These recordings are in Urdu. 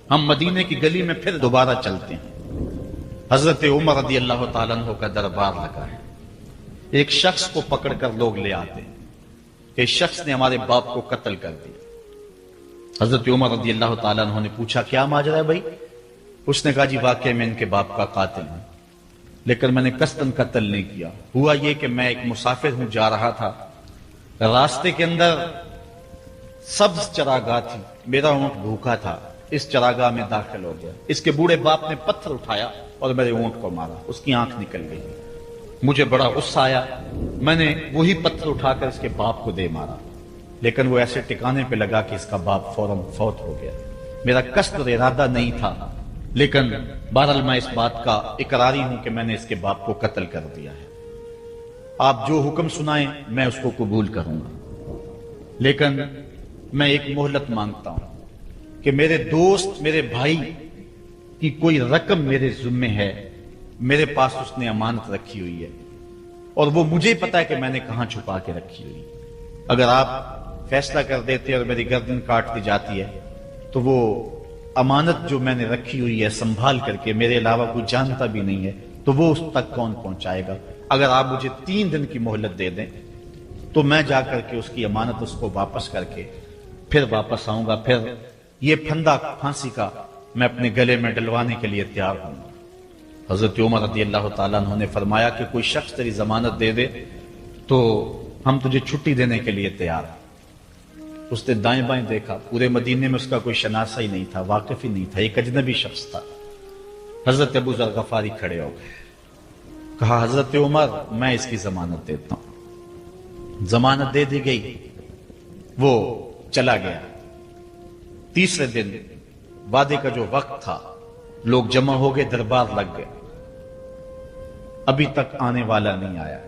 ہم مدینے کی گلی میں پھر دوبارہ چلتے ہیں۔ حضرت عمر رضی اللہ تعالیٰ عنہ کا دربار لگا ہے۔ ایک شخص کو پکڑ کر لوگ لے آتے ہیں کہ اس شخص نے ہمارے باپ کو قتل کر دیا۔ حضرت عمر رضی اللہ تعالیٰ عنہ نے پوچھا کیا ماجرا ہے بھائی؟ اس نے کہا جی واقعی میں ان کے باپ کا قاتل ہوں، لیکن میں نے قصداً قتل نہیں کیا۔ ہوا یہ کہ میں ایک مسافر ہوں، جا رہا تھا، راستے کے اندر سبز چراگاہ تھی، میرا اونٹ بھوکا تھا، اس چراگاہ میں داخل ہو گیا۔ اس کے بوڑھے باپ نے پتھر اٹھایا اور میرے اونٹ کو مارا، اس کی آنکھ نکل گئی۔ مجھے بڑا غصہ آیا، میں نے وہی پتھر اٹھا کر اس کے باپ کو دے مارا، لیکن وہ ایسے ٹکانے پہ لگا کہ اس کا باپ فوراً فوت ہو گیا۔ میرا قصد اور ارادہ نہیں تھا، لیکن بہرحال میں اس بات کا اقراری ہوں کہ میں نے اس کے باپ کو قتل کر دیا ہے۔ آپ جو حکم سنائیں میں اس کو قبول کروں گا، لیکن میں ایک مہلت مانگتا ہوں کہ میرے دوست، میرے بھائی کی کوئی رقم میرے ذمے ہے، میرے پاس اس نے امانت رکھی ہوئی ہے، اور وہ مجھے پتا ہے کہ میں نے کہاں چھپا کے رکھی ہوئی ہے۔ اگر آپ فیصلہ کر دیتے اور میری گردن کاٹ دی جاتی ہے تو وہ امانت جو میں نے رکھی ہوئی ہے سنبھال کر کے، میرے علاوہ کوئی جانتا بھی نہیں ہے، تو وہ اس تک کون پہنچائے گا؟ اگر آپ مجھے 3 دن کی مہلت دے دیں تو میں جا کر کے اس کی امانت اس کو واپس کر کے پھر واپس آؤں گا، پھر یہ پھندا پھانسی کا میں اپنے گلے میں ڈلوانے کے لیے تیار ہوں گا۔ حضرت عمر رضی اللہ تعالیٰ عنہ نے فرمایا کہ کوئی شخص تیری ضمانت دے دے تو ہم تجھے چھٹی دینے کے لیے تیار ہیں۔ اس نے دائیں بائیں دیکھا، پورے مدینے میں اس کا کوئی شناسہ ہی نہیں تھا، واقف ہی نہیں تھا، ایک اجنبی شخص تھا۔ حضرت ابو ذر غفاری کھڑے ہو گئے، کہا حضرت عمر میں اس کی ضمانت دیتا ہوں۔ ضمانت دے دی گئی، وہ چلا گیا۔ تیسرے دن وعدے کا جو وقت تھا، لوگ جمع ہو گئے، دربار لگ گئے، ابھی تک آنے والا نہیں آیا۔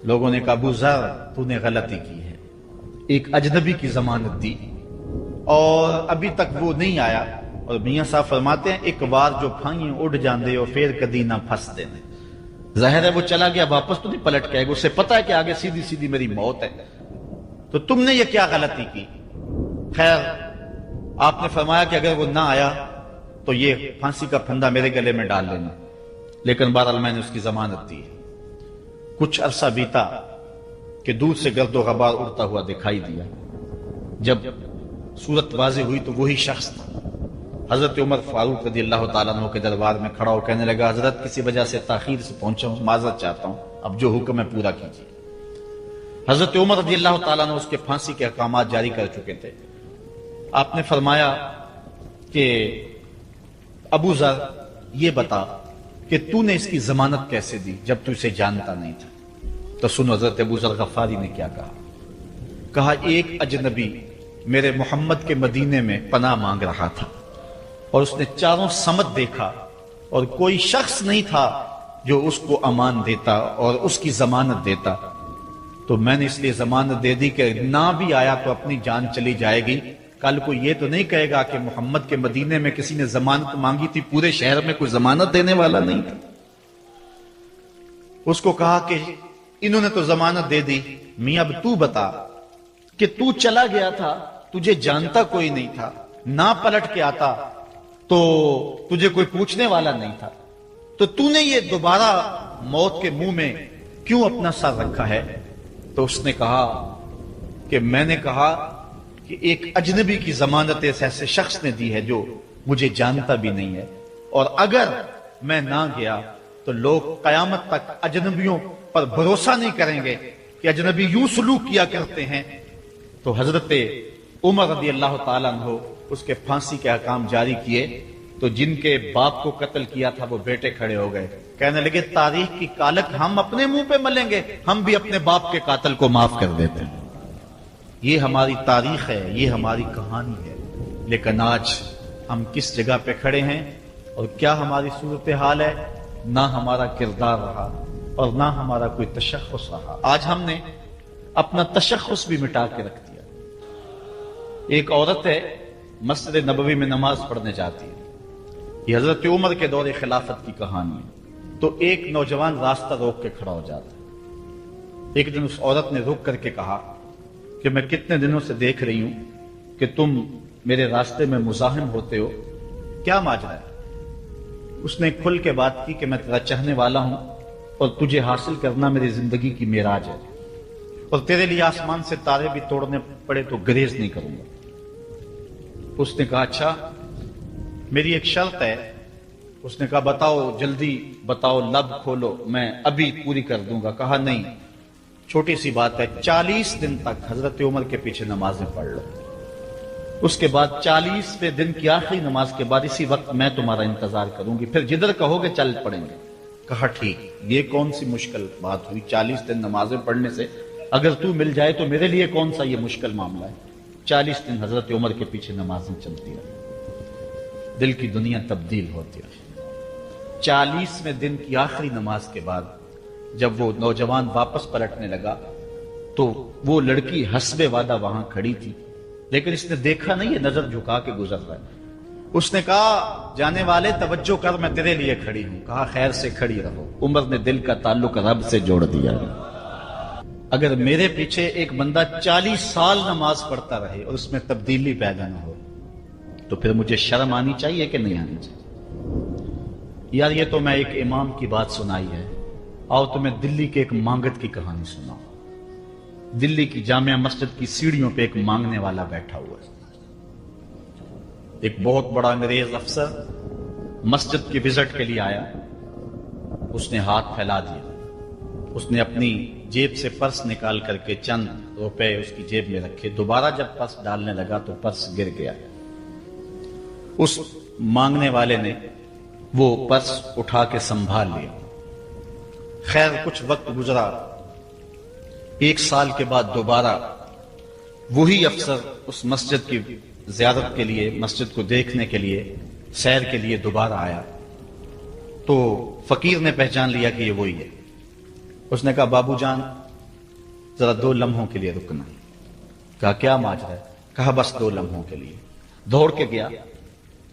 لوگوں نے کہا ابو ذر تو نے غلطی کی ہے، ایک اجنبی کی ضمانت دی اور ابھی تک وہ نہیں آیا، اور میاں صاحب فرماتے ہیں ایک بار جو پھائیں اڑ جاندے اور پھر کدی نہ پھنس دینے۔ ظاہر ہے وہ چلا گیا، واپس تو نہیں پلٹ کے آئے گا، اسے پتا ہے کہ آگے سیدھی سیدھی میری موت ہے، تو تم نے یہ کیا غلطی کی؟ خیر آپ نے فرمایا کہ اگر وہ نہ آیا تو یہ پھانسی کا پھندا میرے گلے میں ڈال لینا، لیکن بہرحال میں نے اس کی ضمانت دی۔ کچھ عرصہ بیتا کہ دور سے گرد و غبار اڑتا ہوا دکھائی دیا۔ جب صورت واضح ہوئی تو وہی شخص تھا۔ حضرت عمر فاروق رضی اللہ تعالیٰ عنہ کے دربار میں کھڑا ہو کہنے لگا حضرت کسی وجہ سے تاخیر سے پہنچا ہوں، معذرت چاہتا ہوں، اب جو حکم ہے پورا کیجیے۔ حضرت عمر رضی اللہ تعالیٰ عنہ اس کے پھانسی کے احکامات جاری کر چکے تھے۔ آپ نے فرمایا کہ ابو ذر یہ بتا کہ تو نے اس کی ضمانت کیسے دی جب تو اسے جانتا نہیں تھا؟ تو سنو حضرت ابو ذر غفاری نے کیا کہا۔ کہا ایک اجنبی میرے محمد کے مدینے میں پناہ مانگ رہا تھا، اور اس نے چاروں سمت دیکھا اور کوئی شخص نہیں تھا جو اس کو امان دیتا اور اس کی ضمانت دیتا، تو میں نے اس لیے ضمانت دے دی کہ نہ بھی آیا تو اپنی جان چلی جائے گی، کل کو یہ تو نہیں کہے گا کہ محمد کے مدینے میں کسی نے ضمانت مانگی تھی، پورے شہر میں کوئی ضمانت دینے والا نہیں تھا۔ اس کو کہا کہ انہوں نے تو ضمانت دے دی، میاں اب تو بتا کہ تو چلا گیا تھا، تجھے جانتا کوئی نہیں تھا، نہ پلٹ کے آتا تو تجھے کوئی پوچھنے والا نہیں تھا، تو تو نے یہ دوبارہ موت کے منہ میں کیوں اپنا سر رکھا ہے؟ تو اس نے کہا کہ میں نے کہا کہ ایک اجنبی کی ضمانت ایسے شخص نے دی ہے جو مجھے جانتا بھی نہیں ہے، اور اگر میں نہ گیا تو لوگ قیامت تک اجنبیوں پر بھروسہ نہیں کریں گے کہ اجنبی یوں سلوک کیا کرتے ہیں۔ تو حضرت عمر رضی اللہ تعالیٰ عنہ اس کے پھانسی کے احکام جاری کیے، تو جن کے باپ کو قتل کیا تھا وہ بیٹے کھڑے ہو گئے، کہنے لگے تاریخ کی کالک ہم اپنے منہ پہ ملیں گے، ہم بھی اپنے باپ کے قاتل کو معاف کر دیتے ہیں۔ یہ ہماری تاریخ ہے، یہ ہماری کہانی ہے، لیکن آج ہم کس جگہ پہ کھڑے ہیں اور کیا ہماری صورتحال ہے؟ نہ ہمارا کردار رہا اور نہ ہمارا کوئی تشخص رہا۔ آج ہم نے اپنا تشخص بھی مٹا کے رکھ دیا۔ ایک عورت ہے، مسجد نبوی میں نماز پڑھنے جاتی ہے، یہ حضرت عمر کے دور خلافت کی کہانی ہے۔ تو ایک نوجوان راستہ روک کے کھڑا ہو جاتا ہے۔ ایک دن اس عورت نے رک کر کے کہا کہ میں کتنے دنوں سے دیکھ رہی ہوں کہ تم میرے راستے میں مزاحم ہوتے ہو، کیا ماجرا ہے؟ اس نے کھل کے بات کی کہ میں تیرا چاہنے والا ہوں اور تجھے حاصل کرنا میری زندگی کی معراج ہے، اور تیرے لیے آسمان سے تارے بھی توڑنے پڑے تو گریز نہیں کروں گا۔ اس نے کہا اچھا میری ایک شرط ہے۔ اس نے کہا بتاؤ، جلدی بتاؤ، لب کھولو، میں ابھی پوری کر دوں گا۔ کہا نہیں، چھوٹی سی بات ہے، 40 دن تک حضرت عمر کے پیچھے نمازیں پڑھ لو، اس کے بعد 40ویں دن کی آخری نماز کے بعد اسی وقت میں تمہارا انتظار کروں گی، پھر جدھر کہو گے چل پڑیں گے۔ کہا ٹھیک، یہ کون سی مشکل بات ہوئی 40 دن نمازیں پڑھنے سے؟ اگر تو مل جائے تو میرے لیے کون سا یہ مشکل معاملہ ہے۔ 40 دن حضرت عمر کے پیچھے نمازیں چلتی رہی، دل کی دنیا تبدیل ہوتی رہی۔ 40ویں دن کی آخری نماز کے بعد جب وہ نوجوان واپس پلٹنے لگا تو وہ لڑکی حسب وعدہ وہاں کھڑی تھی، لیکن اس نے دیکھا نہیں، یہ نظر جھکا کے گزر رہا ہے۔ اس نے کہا جانے والے توجہ کر، میں تیرے لیے کھڑی ہوں۔ کہا خیر سے کھڑی رہو۔ عمر نے دل کا تعلق رب سے جوڑ دیا۔ اگر میرے پیچھے ایک بندہ 40 سال نماز پڑھتا رہے اور اس میں تبدیلی پیدا نہ ہو تو پھر مجھے شرم آنی چاہیے کہ نہیں آنی چاہیے؟ یار یہ تو میں ایک امام کی بات سنائی ہے، اور تمہیں دلی کے ایک مانگت کی کہانی سناؤں۔ دلی کی جامعہ مسجد کی سیڑھیوں پہ ایک مانگنے والا بیٹھا ہوا ہے۔ ایک بہت بڑا انگریز افسر مسجد کی وزٹ کے لیے آیا، اس نے ہاتھ پھیلا دیا، اس نے اپنی جیب سے پرس نکال کر کے چند روپے اس کی جیب میں رکھے، دوبارہ جب پرس ڈالنے لگا تو پرس گر گیا۔ اس مانگنے والے نے وہ پرس اٹھا کے سنبھال لیا۔ خیر کچھ وقت گزرا، 1 سال کے بعد دوبارہ وہی افسر اس مسجد کی زیارت کے لیے، مسجد کو دیکھنے کے لیے، سیر کے لیے دوبارہ آیا تو فقیر نے پہچان لیا کہ یہ وہی ہے۔ اس نے کہا بابو جان ذرا 2 لمحوں کے لیے رکنا۔ کہا کیا ماجرا ہے؟ کہا بس 2 لمحوں کے لیے۔ دوڑ کے گیا،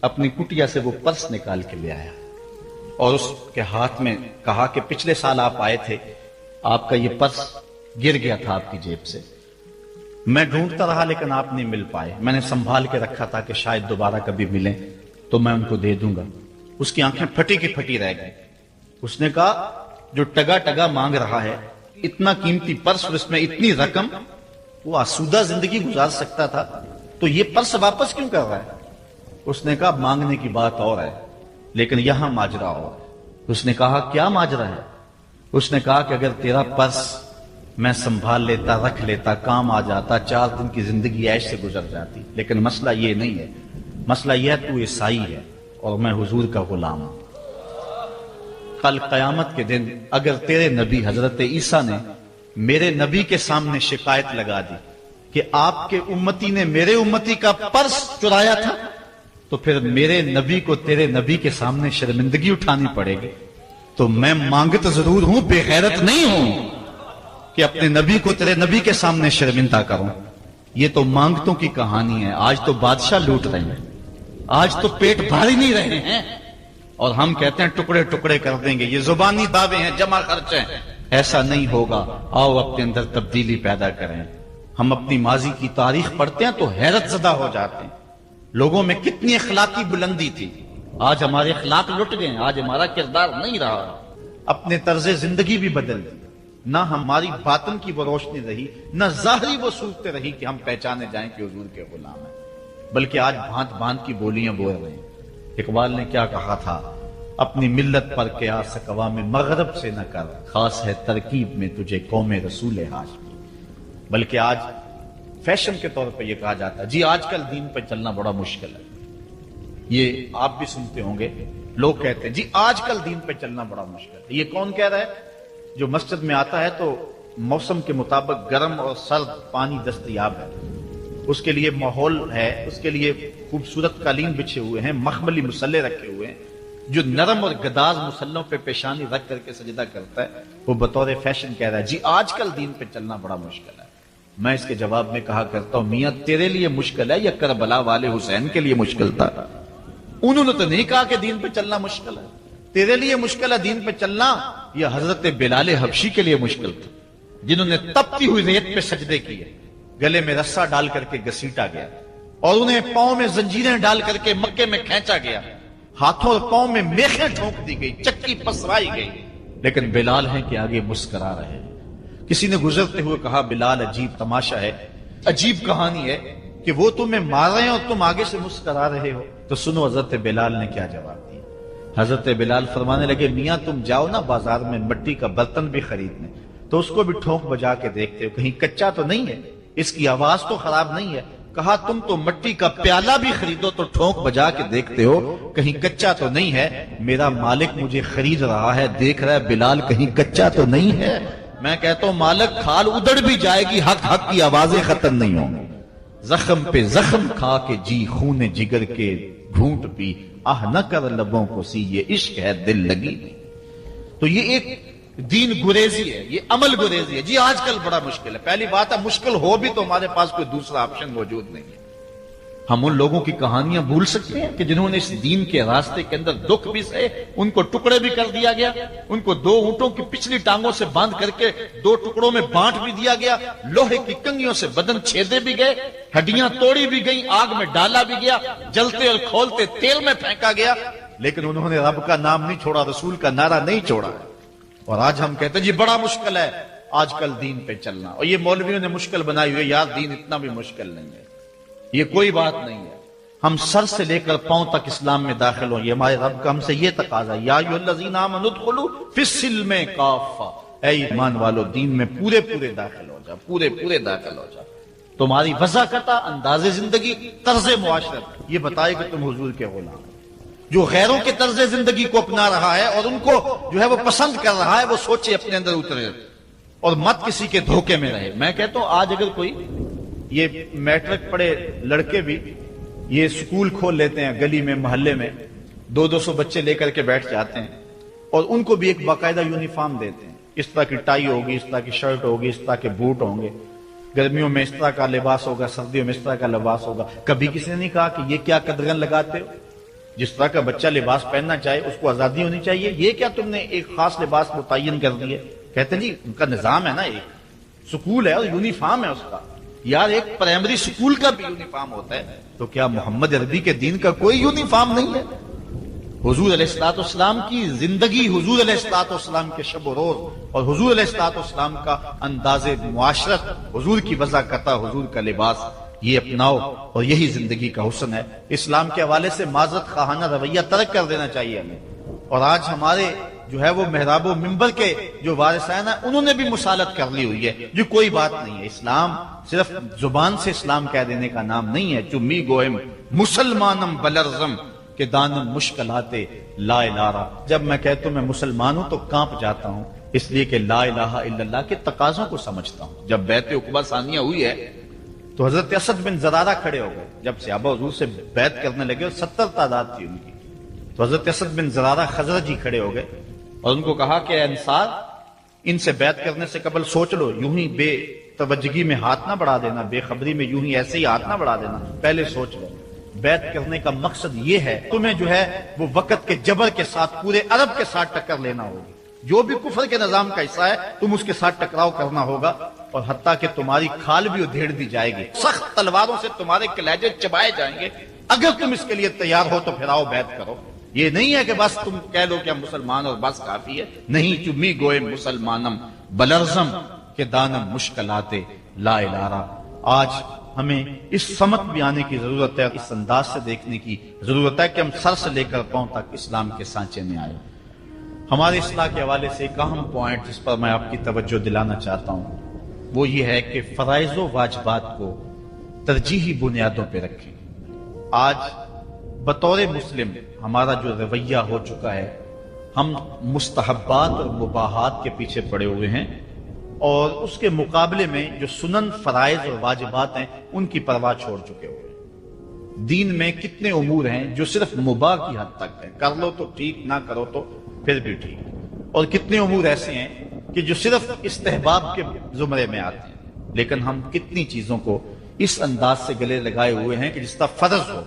اپنی کٹیا سے وہ پرس نکال کے لے آیا اور اس کے ہاتھ میں کہا کہ پچھلے سال آپ آئے تھے، آپ کا یہ پرس گر گیا تھا آپ کی جیب سے، میں ڈھونڈتا رہا لیکن آپ نہیں مل پائے، میں نے سنبھال کے رکھا تھا کہ شاید دوبارہ کبھی ملیں تو میں ان کو دے دوں گا۔ اس کی آنکھیں پھٹی کی پھٹی رہ گئی۔ اس نے کہا جو ٹگا ٹگا مانگ رہا ہے، اتنا قیمتی پرس اور اس میں اتنی رقم، وہ آسودہ زندگی گزار سکتا تھا، تو یہ پرس واپس کیوں کر رہا ہے؟ اس نے کہا مانگنے کی بات اور ہے لیکن یہاں ماجرا اور ہے۔ اس نے کہا کیا ماجرا ہے؟ اس نے کہا کہ اگر تیرا پرس میں سنبھال لیتا، رکھ لیتا، کام آ جاتا، 4 دن کی زندگی عیش سے گزر جاتی، لیکن مسئلہ یہ نہیں ہے، مسئلہ یہ ہے تو عیسائی ہے اور میں حضور کا غلام ہوں۔ کل قیامت کے دن اگر تیرے نبی حضرت عیسیٰ نے میرے نبی کے سامنے شکایت لگا دی کہ آپ کے امتی نے میرے امتی کا پرس چرایا تھا، تو پھر میرے نبی کو تیرے نبی کے سامنے شرمندگی اٹھانی پڑے گی۔ تو میں مانگت ضرور ہوں، بے غیرت نہیں ہوں کہ اپنے نبی کو تیرے نبی کے سامنے شرمندہ کروں۔ یہ تو مانگتوں کی کہانی ہے، آج تو بادشاہ لوٹ رہے ہیں، آج تو پیٹ بھاری نہیں رہے ہیں، اور ہم کہتے ہیں ٹکڑے ٹکڑے کر دیں گے، یہ زبانی دعوے ہیں، جمع خرچ ہیں۔ ایسا نہیں ہوگا، آؤ اپنے اندر تبدیلی پیدا کریں۔ ہم اپنی ماضی کی تاریخ پڑھتے ہیں تو حیرت زدہ ہو جاتے ہیں، لوگوں میں کتنی اخلاقی بلندی تھی، آج ہمارے اخلاق لٹ گئے ہیں، آج ہمارا کردار نہیں رہا، اپنے طرز زندگی بھی بدل دی، نہ ہماری باطن کی وہ روشنی رہی، نہ ظاہری وہ صورت رہی کہ ہم پہچانے جائیں کہ حضور کے غلام ہیں، بلکہ آج بھانت بھانت کی بولیاں بول رہے ہیں۔ اقبال نے کیا کہا تھا؟ اپنی ملت پر قیاس اقوام مغرب سے نہ کر، خاص ہے ترکیب میں تجھے قوم رسول ہاشمی۔ بلکہ آج فیشن کے طور پہ یہ کہا جاتا ہے جی آج کل دین پہ چلنا بڑا مشکل ہے، یہ آپ بھی سنتے ہوں گے، لوگ کہتے ہیں جی آج کل دین پہ چلنا بڑا مشکل ہے۔ یہ کون کہہ رہا ہے؟ جو مسجد میں آتا ہے تو موسم کے مطابق گرم اور سرد پانی دستیاب ہے، اس کے لیے ماحول ہے، اس کے لیے خوبصورت قالین بچھے ہوئے ہیں، مخملی مصلے رکھے ہوئے ہیں، جو نرم اور گداز مصلوں پہ پیشانی رکھ کر کے سجدہ کرتا ہے، وہ بطور فیشن کہہ رہا ہے جی آج کل دین پہ چلنا بڑا مشکل ہے۔ میں اس کے جواب میں کہا کرتا ہوں میاں تیرے لیے مشکل ہے یا کربلا والے حسین کے لیے مشکل تھا؟ انہوں نے تو نہیں کہا کہ دین پہ چلنا مشکل ہے، تیرے لیے مشکل ہے دین پہ چلنا یا حضرت بلال حبشی کے لیے مشکل تھا، جنہوں نے تپتی ہوئی ریت پہ سجدے کیے، گلے میں رسا ڈال کر کے گھسیٹا گیا اور انہیں پاؤں میں زنجیریں ڈال کر کے مکے میں کھینچا گیا ہاتھوں اور پاؤں میں میخیں ٹھونک دی گئی، چکی پسرائی گئی، لیکن بلال ہیں کہ آگے مسکرا رہے ہیں۔ کسی نے گزرتے ہوئے کہا بلال عجیب تماشا ہے، عجیب کہانی ہے کہ وہ تمہیں مار رہے ہیں اور تم آگے سے مسکرا رہے ہو۔ تو سنو حضرت بلال نے کیا جواب دیا۔ حضرت بلال فرمانے لگے میاں تم جاؤ نا بازار میں مٹی کا برتن بھی خریدنے، تو اس کو بھی ٹھونک بجا کے دیکھتے ہو کہیں کچا تو نہیں ہے، اس کی آواز تو خراب نہیں ہے۔ کہا تم تو مٹی کا پیالہ بھی خریدو تو ٹھونک بجا کے دیکھتے ہو کہیں کچا تو نہیں ہے، میرا مالک مجھے خرید رہا ہے، دیکھ رہا ہے بلال کہیں کچا تو نہیں ہے۔ میں کہتا ہوں مالک کھال ادڑ بھی جائے گی، حق حق کی آوازیں ختم نہیں ہوں گی۔ زخم پہ زخم کھا کے جی خون جگر کے گھونٹ پی، آہ نہ کر لبوں کو سی یہ عشق ہے دل لگی نہیں۔ تو یہ ایک دین گریزی ہے، یہ عمل گریزی ہے۔ جی آج کل بڑا مشکل ہے، پہلی بات ہے مشکل ہو بھی تو ہمارے پاس کوئی دوسرا آپشن موجود نہیں ہے۔ ہم ان لوگوں کی کہانیاں بھول سکتے ہیں کہ جنہوں نے اس دین کے راستے کے اندر دکھ بھی سہے، ان کو ٹکڑے بھی کر دیا گیا، ان کو 2 اونٹوں کی پچھلی ٹانگوں سے باندھ کر کے 2 ٹکڑوں میں بانٹ بھی دیا گیا، لوہے کی کنگھیوں سے بدن چھیدے بھی گئے، ہڈیاں توڑی بھی گئیں، آگ میں ڈالا بھی گیا، جلتے اور کھولتے تیل میں پھینکا گیا، لیکن انہوں نے رب کا نام نہیں چھوڑا، رسول کا نعرہ نہیں چھوڑا۔ اور آج ہم کہتے ہیں جی بڑا مشکل ہے آج کل دین پہ چلنا، اور یہ مولویوں نے مشکل بنائی ہوئی، یار دین اتنا بھی مشکل نہیں ہے، یہ کوئی بات نہیں ہے۔ ہم سر سے لے کر پاؤں تک اسلام میں داخل ہوں، یہ ہمارے رب کا ہم سے یہ تقاضا ہے، یا ایھا الذین آمنوا ادخلوا فی السلم کافہ، اے ایمان والو دین میں پورے داخل ہو جاؤ، پورے داخل ہو جاؤ۔ تمہاری وضاحت، انداز زندگی، طرز معاشرت یہ بتائے کہ تم حضور کے غلام۔ جو غیروں کے طرز زندگی کو اپنا رہا ہے اور ان کو جو ہے وہ پسند کر رہا ہے، وہ سوچے اپنے اندر اترے اور مت کسی کے دھوکے میں رہے۔ میں کہتا ہوں آج اگر کوئی یہ میٹرک پڑھے لڑکے بھی یہ سکول کھول لیتے ہیں گلی میں محلے میں، 200 بچے لے کر کے بیٹھ جاتے ہیں اور ان کو بھی ایک باقاعدہ یونیفارم دیتے ہیں، اس طرح کی ٹائی ہوگی، اس طرح کی شرٹ ہوگی، اس طرح کے بوٹ ہوں گے، گرمیوں میں اس طرح کا لباس ہوگا، سردیوں میں اس طرح کا لباس ہوگا۔ کبھی کسی نے نہیں کہا کہ یہ کیا قدغن لگاتے ہو؟ جس طرح کا بچہ لباس پہننا چاہے اس کو آزادی ہونی چاہیے، یہ کیا تم نے ایک خاص لباس متعین کر دی ہے؟ کہتے ہیں جی ان کا نظام ہے نا، ایک سکول ہے اور یونیفارم ہے اس کا۔ یار ایک پرائمری سکول کا بھی یونیفارم ہوتا ہے، تو کیا محمد عربی کے دین کا کوئی یونیفارم نہیں ہے؟ حضور علیہ الصلوۃ والسلام کی زندگی، حضور علیہ الصلوۃ والسلام کے شب و روز اور حضور علیہ الصلوۃ والسلام کا انداز معاشرت، حضور کی وضاحت، حضور کا لباس، یہ اپناؤ اور یہی زندگی کا حسن ہے۔ اسلام کے حوالے سے معذرت خواہانہ رویہ ترک کر دینا چاہیے ہمیں۔ اور آج ہمارے جو ہے وہ محراب و منبر کے جو وارثین ہیں انہوں نے بھی مسالت کر لی ہوئی ہے، جو کوئی بات نہیں ہے۔ اسلام صرف زبان سے اسلام کہہ دینے کا نام نہیں ہے۔ چمی گوہم مسلمانم بلرزم کہ دانم مشکلات لا الہ۔ جب میں کہتا ہوں میں مسلمان ہوں تو کانپ جاتا ہوں، اس لیے کہ لا الہ الا اللہ کے تقاضوں کو سمجھتا ہوں۔ جب بیعت عقبہ ثانیہ ہوئی ہے تو حضرت اسد بن زرارہ کھڑے ہو گئے، جب صحابہ حضور سے بیعت کرنے لگے اور 70 تعداد تھی ان کی، تو حضرت اسد بن زرارہ خزرجی کھڑے ہو گئے اور ان کو کہا کہ اے انصار، ان سے بیعت کرنے سے قبل سوچ لو، یوں ہی بے توجہی میں ہاتھ نہ بڑھا دینا، بے خبری میں یوں ہی ایسے ہی ہاتھ نہ بڑھا دینا، پہلے سوچ لو۔ بیعت کرنے کا مقصد یہ ہے تمہیں جو ہے وہ وقت کے جبر کے ساتھ پورے عرب کے ساتھ ٹکر لینا ہوگی، جو بھی کفر کے نظام کا حصہ ہے تم اس کے ساتھ ٹکراؤ کرنا ہوگا، اور حتیٰ کہ تمہاری کھال بھی ادھیڑ دی جائے گی، سخت تلواروں سے تمہارے کلیجے چبائے جائیں گے۔ اگر تم اس کے لیے تیار ہو تو پھر آؤ بیعت کرو۔ یہ نہیں ہے کہ بس تم کہہ لو کہ ہم مسلمان اور بس کافی ہے، نہیں۔ چمی گوئے مسلمانم بلرزم کہ دانم مشکلات لا الہ۔ آج ہمیں اس سمت بھی آنے کی ضرورت ہے، اس انداز سے دیکھنے کی ضرورت ہے کہ ہم سر سے لے کر پاؤں تک اسلام کے سانچے میں آئے۔ ہمارے اصلاح کے حوالے سے ایک اہم پوائنٹ جس پر میں آپ کی توجہ دلانا چاہتا ہوں وہ یہ ہے کہ فرائض و واجبات کو ترجیحی بنیادوں پہ رکھیں۔ آج بطور مسلم ہمارا جو رویہ ہو چکا ہے، ہم مستحبات اور مباحات کے پیچھے پڑے ہوئے ہیں، اور اس کے مقابلے میں جو سنن، فرائض اور واجبات ہیں ان کی پرواہ چھوڑ چکے ہوئے ہیں۔ دین میں کتنے امور ہیں جو صرف مباح کی حد تک ہے، کر لو تو ٹھیک، نہ کرو تو پھر بھی ٹھیک، اور کتنے امور ایسے ہیں کہ جو صرف استحباب کے زمرے میں آتے ہیں۔ لیکن ہم کتنی چیزوں کو اس انداز سے گلے لگائے ہوئے ہیں کہ جس کا فرض ہو،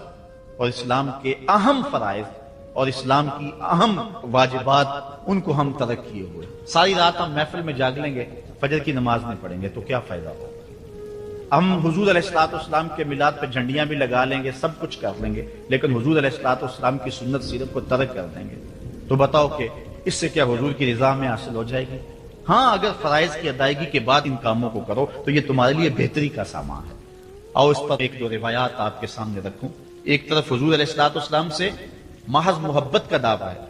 اور اسلام کے اہم فرائض اور اسلام کی اہم واجبات ان کو ہم ترک کیے ہوئے۔ ساری رات ہم محفل میں جاگ لیں گے، فجر کی نماز نہیں پڑھیں گے تو کیا فائدہ ہوگا؟ ہم حضور علیہ الصلوۃ والسلام کے میلاد پہ جھنڈیاں بھی لگا لیں گے، سب کچھ کر لیں گے، لیکن حضور علیہ الصلوۃ والسلام کی سنت سیرت کو ترک کر دیں گے، تو بتاؤ کہ اس سے کیا حضور کی رضا میں حاصل ہو جائے گی؟ ہاں، اگر فرائض کی ادائیگی کے بعد ان کاموں کو کرو تو یہ تمہارے لیے بہتری کا سامان ہے۔ آؤ اس پر ایک دو روایات آپ کے سامنے رکھوں۔ ایک طرف حضور علیہ الصلوۃ والسلام سے محض محبت کا دعویٰ ہے،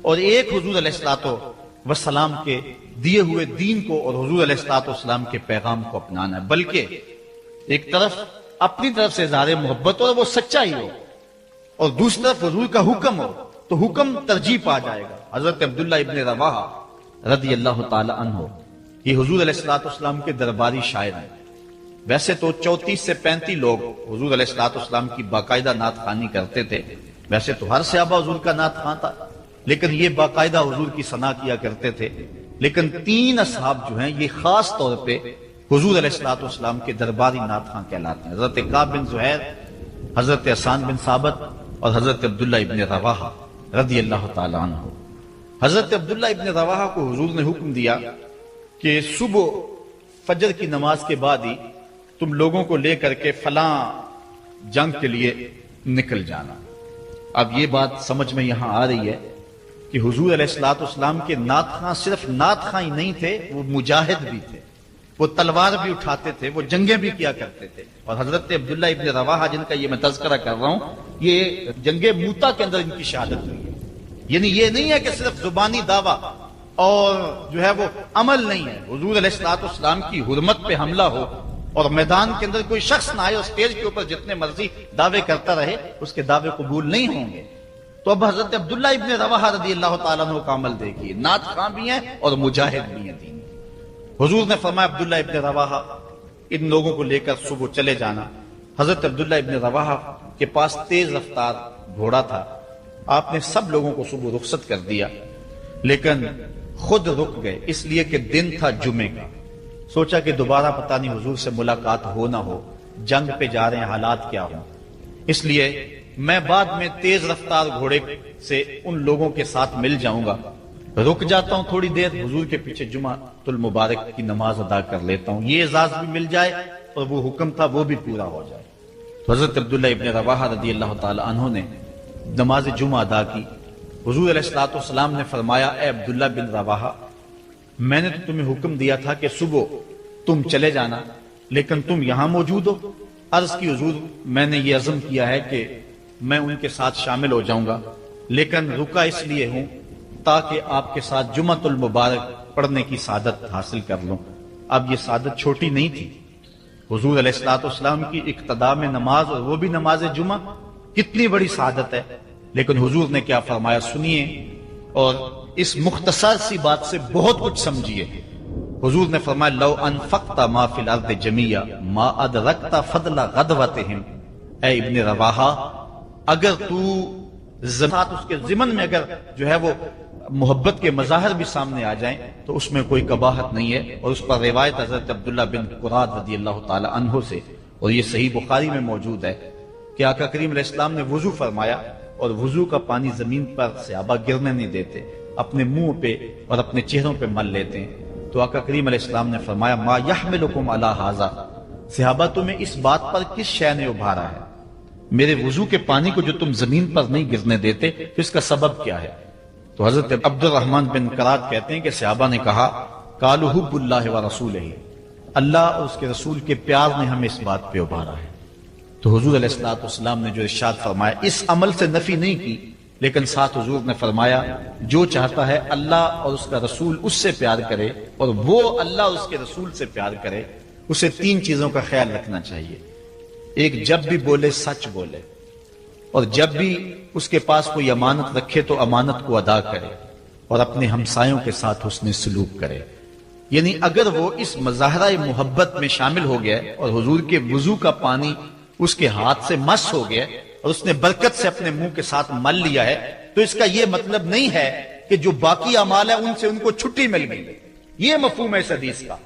اور ایک حضور علیہ الصلوۃ والسلام کے دیے ہوئے دین کو اور حضور علیہ الصلوۃ والسلام کے پیغام کو اپنانا ہے، بلکہ ایک طرف اپنی طرف سے اظہار محبت ہو اور وہ سچا ہی ہو، اور دوسری طرف حضور کا حکم ہو تو حکم ترجیح پا جائے گا۔ حضرت عبداللہ ابن رواحہ رضی اللہ تعالی عنہ یہ حضور علیہ الصلوۃ والسلام کے درباری شاعر ہیں۔ ویسے تو 34 سے 35 لوگ حضور علیہ الصلوۃ والسلام کی باقاعدہ نعت خوانی کرتے تھے، ویسے تو ہر صحابہ حضور کا نعت خواں تھا، لیکن یہ باقاعدہ حضور کی ثنا کیا کرتے تھے۔ لیکن 3 اصحاب جو ہیں یہ خاص طور پہ حضور علیہ الصلوۃ والسلام کے درباری نعت خواں کہلاتے ہیں، حضرت کعب بن زہیر، حضرت حسان بن ثابت اور حضرت عبداللہ ابن رواحہ رضی اللہ تعالی عنہ۔ حضرت عبداللہ ابن رواحہ کو حضور نے حکم دیا کہ صبح فجر کی نماز کے بعد ہی تم لوگوں کو لے کر کے فلاں جنگ کے لیے نکل جانا۔ اب یہ بات سمجھ میں یہاں آ رہی ہے کہ حضور علیہ الصلوۃ والسلام کے نعت خواں صرف نعت خواں ہی نہیں تھے، وہ مجاہد بھی تھے، وہ تلوار بھی اٹھاتے تھے، وہ جنگیں بھی کیا کرتے تھے۔ اور حضرت عبداللہ ابن رواحہ جن کا یہ میں تذکرہ کر رہا ہوں، یہ جنگ موتا کے اندر ان کی شہادت ہوئی ہے۔ یعنی یہ نہیں ہے کہ صرف زبانی دعویٰ اور جو ہے وہ عمل نہیں ہے، حضور علیہ الصلوۃ والسلام کی حرمت پہ حملہ ہو اور میدان کے اندر کوئی شخص نہ آئے اور اسٹیج کے اوپر جتنے مرضی دعوے کرتا رہے، اس کے دعوے قبول نہیں ہوں گے۔ تو اب حضرت عبداللہ ابن رواحہ رضی اللہ تعالیٰ عنہ کا عمل دیکھیے، نعت خواں بھی ہیں اور مجاہد بھی ہیں دین۔ حضور نے فرمایا عبداللہ ابن رواحہ ان لوگوں کو لے کر صبح چلے جانا۔ حضرت عبداللہ ابن رواحہ کے پاس تیز رفتار گھوڑا تھا، آپ نے سب لوگوں کو صبح رخصت کر دیا، لیکن خود رک گئے، اس لیے کہ دن تھا جمعے کا۔ سوچا کہ دوبارہ پتہ نہیں حضور سے ملاقات ہو نہ ہو، جنگ پہ جا رہے ہیں، حالات کیا ہوں، اس لیے میں بعد میں تیز رفتار گھوڑے سے ان لوگوں کے ساتھ مل جاؤں گا، رک جاتا ہوں تھوڑی دیر، حضور کے پیچھے جمعہ المبارک کی نماز ادا کر لیتا ہوں، یہ اعزاز بھی مل جائے اور وہ حکم تھا وہ بھی پورا ہو جائے۔ تو حضرت عبداللہ ابن رواحہ رضی اللہ تعالی عنہ نے نماز جمعہ ادا کی۔ حضور علیہ الصلوۃ والسلام نے فرمایا، اے عبداللہ بن رواحہ، میں نے تو تمہیں حکم دیا تھا کہ صبح تم چلے جانا، لیکن تم یہاں موجود ہو۔ عرض کی حضور میں نے یہ عزم کیا ہے کہ میں ان کے ساتھ شامل ہو جاؤں گا، لیکن رکا اس لیے ہوں تاکہ آپ کے ساتھ جمعہ المبارک پڑھنے کی سعادت حاصل کر لوں۔ اب یہ سعادت چھوٹی نہیں تھی، حضور علیہ الصلوۃ والسلام کی اقتداء میں نماز، اور وہ بھی نماز جمعہ، کتنی بڑی سعادت ہے۔ لیکن حضور نے کیا فرمایا سنیے، اور اس مختصر سی بات سے بہت کچھ سمجھیے۔ حضور نے فرمایا لو انفقت ما فی الارض جمیعا ما ادرکت فضل غدوتہم، اے ابن رواحہ، اگر تو زکات اس کے ضمن میں اگر جو ہے وہ محبت کے مظاہر بھی سامنے آ جائیں تو اس میں کوئی قباحت نہیں ہے۔ اور اس پر روایت حضرت عبداللہ بن قراد رضی اللہ تعالی عنہ سے، اور یہ صحیح بخاری میں موجود ہے کہ آقا کریم علیہ السلام نے وضو فرمایا، اور وضو کا پانی زمین پر صحابہ گرنے نہیں دیتے، اپنے منہ پہ اور اپنے چہروں پہ مل لیتے ہیں۔ تو آقا کریم علیہ السلام نے فرمایا ما یحملکم علی ھذا، صحابہ تمہیں اس بات پر کس شے نے ابھارا ہے، میرے وضو کے پانی کو جو تم زمین پر نہیں گرنے دیتے، اس کا سبب کیا ہے؟ تو حضرت عبد الرحمن بن قراد کہتے ہیں کہ صحابہ نے کہا قالوا حب اللہ ورسولہ، اللہ اور اس کے رسول کے پیار نے ہمیں اس بات پہ ابھارا ہے۔ تو حضور علیہ الصلوۃ والسلام نے جو ارشاد فرمایا، اس عمل سے نفی نہیں کی، لیکن ساتھ حضور نے فرمایا جو چاہتا ہے اللہ اور اس کا رسول اس سے پیار کرے، اور وہ اللہ اور اس کے رسول سے پیار کرے، اسے 3 چیزوں کا خیال رکھنا چاہیے۔ ایک، جب بھی بولے سچ بولے، اور جب بھی اس کے پاس کوئی امانت رکھے تو امانت کو ادا کرے، اور اپنے ہمسایوں کے ساتھ حسن سلوک کرے۔ یعنی اگر وہ اس مظاہرہ محبت میں شامل ہو گیا اور حضور کے وضو کا پانی اس کے ہاتھ سے مس ہو گیا اور اس نے برکت سے اپنے منہ کے ساتھ مل لیا ہے، تو اس کا یہ مطلب نہیں ہے کہ جو باقی اعمال ہے ان سے ان کو چھٹی مل گئی۔ یہ مفہوم ہے اس حدیث کا۔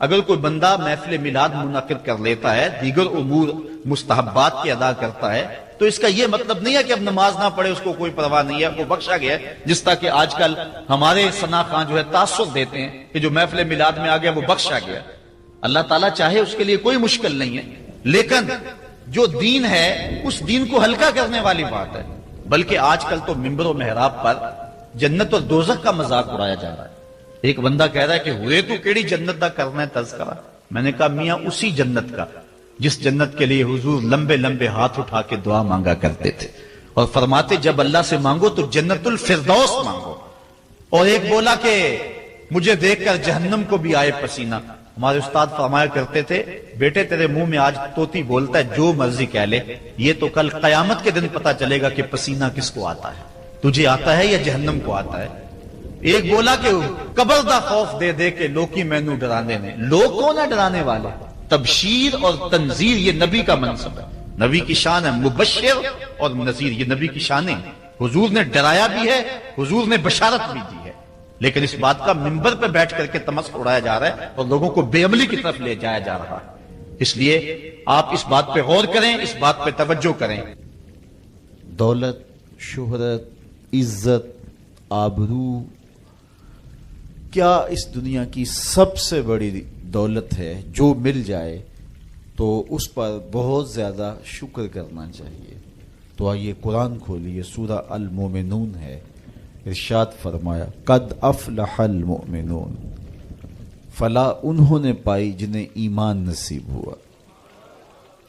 اگر کوئی بندہ محفل میلاد منعقد کر لیتا ہے، دیگر امور مستحبات کی ادا کرتا ہے، تو اس کا یہ مطلب نہیں ہے کہ اب نماز نہ پڑھے اس کو کوئی پرواہ نہیں ہے، وہ بخشا گیا ہے۔ جس طرح کہ آج کل ہمارے ثنا خان جو ہے تاثر دیتے ہیں کہ جو محفل میلاد میں آ گیا وہ بخشا گیا۔ اللہ تعالیٰ چاہے اس کے لیے کوئی مشکل نہیں ہے، لیکن جو دین ہے اس دین کو ہلکا کرنے والی بات ہے۔ بلکہ آج کل تو ممبر و محراب پر جنت اور دوزخ کا مذاق اڑایا جا رہا ہے۔ ایک بندہ کہہ رہا ہے کہ ہوئے تو کیڑی جنت دا کرنا ہے تذکرہ۔ میں نے کہا میاں اسی جنت کا جس جنت کے لیے حضور لمبے لمبے ہاتھ اٹھا کے دعا مانگا کرتے تھے اور فرماتے جب اللہ سے مانگو تو جنت الفردوس مانگو۔ اور ایک بولا کہ مجھے دیکھ کر جہنم کو بھی آئے پسینہ۔ ہمارے استاد فرمایا کرتے تھے بیٹے تیرے منہ میں آج طوطی بولتا ہے جو مرضی کہہ لے، یہ تو کل قیامت کے دن پتا چلے گا کہ پسینہ کس کو آتا ہے، تجھے آتا ہے یا جہنم کو آتا ہے۔ ایک بولا کہ قبر دا خوف دے دے کہ لوکی مینو ڈرانے نے۔ لوگ کون ہے ڈرانے والے؟ تبشیر اور تنذیر یہ نبی کا منصب ہے، نبی کی شان ہے، مبشر اور نذیر یہ نبی کی شانیں ہیں۔ حضور نے ڈرایا بھی ہے، حضور نے بشارت بھی دی ہے، لیکن اس بات کا منبر پہ بیٹھ کر کے تمسخر اڑایا جا رہا ہے اور لوگوں کو بے عملی کی طرف لے جایا جا رہا ہے۔ اس لیے آپ اس بات پہ غور کریں، اس بات پہ توجہ کریں۔ دولت، شہرت، عزت، آبرو کیا اس دنیا کی سب سے بڑی دولت ہے؟ جو مل جائے تو اس پر بہت زیادہ شکر کرنا چاہیے۔ تو آئیے قرآن کھولیے، سورہ المومنون ہے، ارشاد فرمایا قد افلح المؤمنون، فلاح انہوں نے پائی جنہیں ایمان نصیب ہوا۔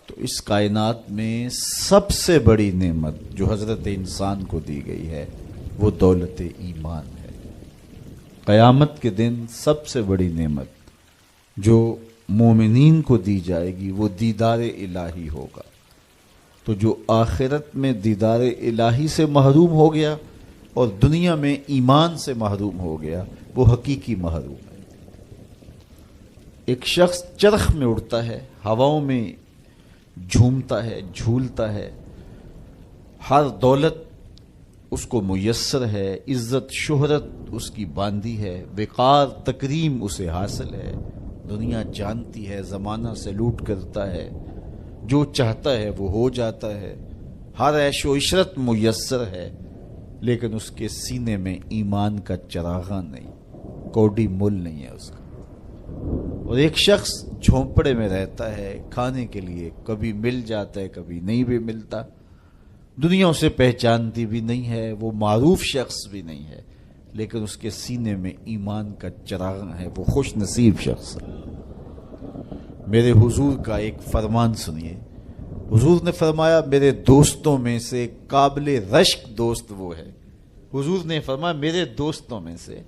تو اس کائنات میں سب سے بڑی نعمت جو حضرت انسان کو دی گئی ہے وہ دولت ایمان ہے۔ قیامت کے دن سب سے بڑی نعمت جو مومنین کو دی جائے گی وہ دیدار الہی ہوگا۔ تو جو آخرت میں دیدار الہی سے محروم ہو گیا اور دنیا میں ایمان سے محروم ہو گیا وہ حقیقی محروم ہے۔ ایک شخص چرخ میں اڑتا ہے، ہواؤں میں جھومتا ہے، جھولتا ہے، ہر دولت اس کو میسر ہے، عزت شہرت اس کی باندھی ہے، وقار تکریم اسے حاصل ہے، دنیا جانتی ہے، زمانہ سلوٹ کرتا ہے، جو چاہتا ہے وہ ہو جاتا ہے، ہر عیش و عشرت میسر ہے، لیکن اس کے سینے میں ایمان کا چراغاں نہیں، کوڈی مول نہیں ہے اس کا۔ اور ایک شخص جھونپڑے میں رہتا ہے، کھانے کے لیے کبھی مل جاتا ہے کبھی نہیں بھی ملتا، دنیا اسے پہچانتی بھی نہیں ہے، وہ معروف شخص بھی نہیں ہے، لیکن اس کے سینے میں ایمان کا چراغاں ہے، وہ خوش نصیب شخص ہے۔ میرے حضور کا ایک فرمان سنیے، حضور نے فرمایا میرے دوستوں میں سے قابل رشک دوست وہ ہے۔ حضور نے فرمایا میرے دوستوں میں سے،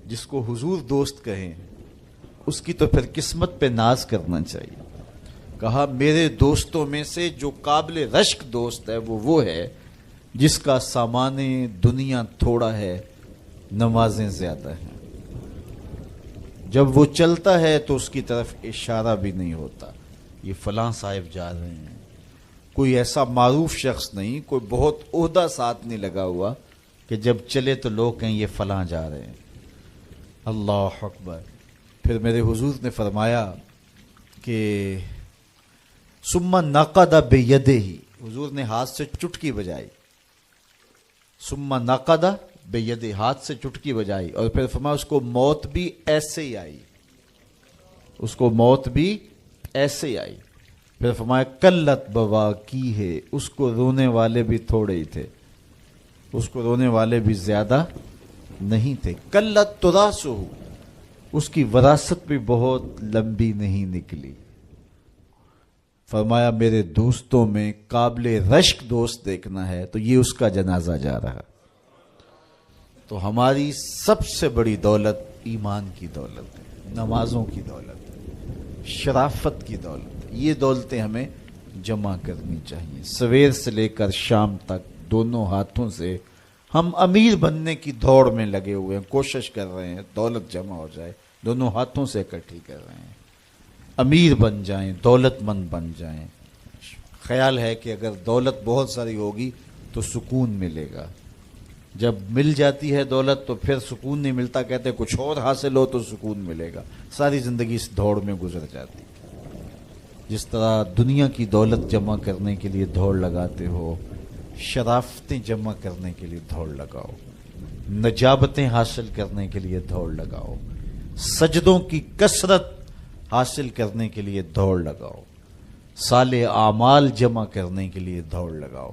جس کو حضور دوست کہیں اس کی تو پھر قسمت پہ ناز کرنا چاہیے۔ کہا میرے دوستوں میں سے جو قابل رشک دوست ہے وہ ہے جس کا سامان دنیا تھوڑا ہے، نمازیں زیادہ ہیں۔ جب وہ چلتا ہے تو اس کی طرف اشارہ بھی نہیں ہوتا، یہ فلاں صاحب جا رہے ہیں، کوئی ایسا معروف شخص نہیں، کوئی بہت عہدہ ساتھ نہیں لگا ہوا کہ جب چلے تو لوگ کہیں یہ فلاں جا رہے ہیں۔ اللہ اکبر۔ پھر میرے حضور نے فرمایا کہ ثم نقد بیدہ، حضور نے ہاتھ سے چٹکی بجائی، ثم نقد بیدہ، ہاتھ سے چٹکی بجائی، اور پھر فرمایا اس کو موت بھی ایسے ہی آئی، اس کو موت بھی ایسے ہی آئی۔ پھر فرمایا قلت بواکی ہے، اس کو رونے والے بھی تھوڑے ہی تھے، اس کو رونے والے بھی زیادہ نہیں تھے۔ قلت تراثہ، اس کی وراثت بھی بہت لمبی نہیں نکلی۔ فرمایا میرے دوستوں میں قابل رشک دوست دیکھنا ہے تو یہ اس کا جنازہ جا رہا۔ تو ہماری سب سے بڑی دولت ایمان کی دولت ہے، نمازوں کی دولت ہے، شرافت کی دولت ہے۔ یہ دولتیں ہمیں جمع کرنی چاہیے۔ سویر سے لے کر شام تک دونوں ہاتھوں سے ہم امیر بننے کی دوڑ میں لگے ہوئے ہیں، کوشش کر رہے ہیں دولت جمع ہو جائے، دونوں ہاتھوں سے اکٹھی کر رہے ہیں، امیر بن جائیں، دولت مند بن جائیں۔ خیال ہے کہ اگر دولت بہت ساری ہوگی تو سکون ملے گا، جب مل جاتی ہے دولت تو پھر سکون نہیں ملتا، کہتے کچھ اور حاصل ہو تو سکون ملے گا، ساری زندگی اس دوڑ میں گزر جاتی۔ جس طرح دنیا کی دولت جمع کرنے کے لیے دوڑ لگاتے ہو، شرافتیں جمع کرنے کے لیے دوڑ لگاؤ، نجابتیں حاصل کرنے کے لیے دوڑ لگاؤ، سجدوں کی کثرت حاصل کرنے کے لیے دوڑ لگاؤ، صالح اعمال جمع کرنے کے لیے دوڑ لگاؤ،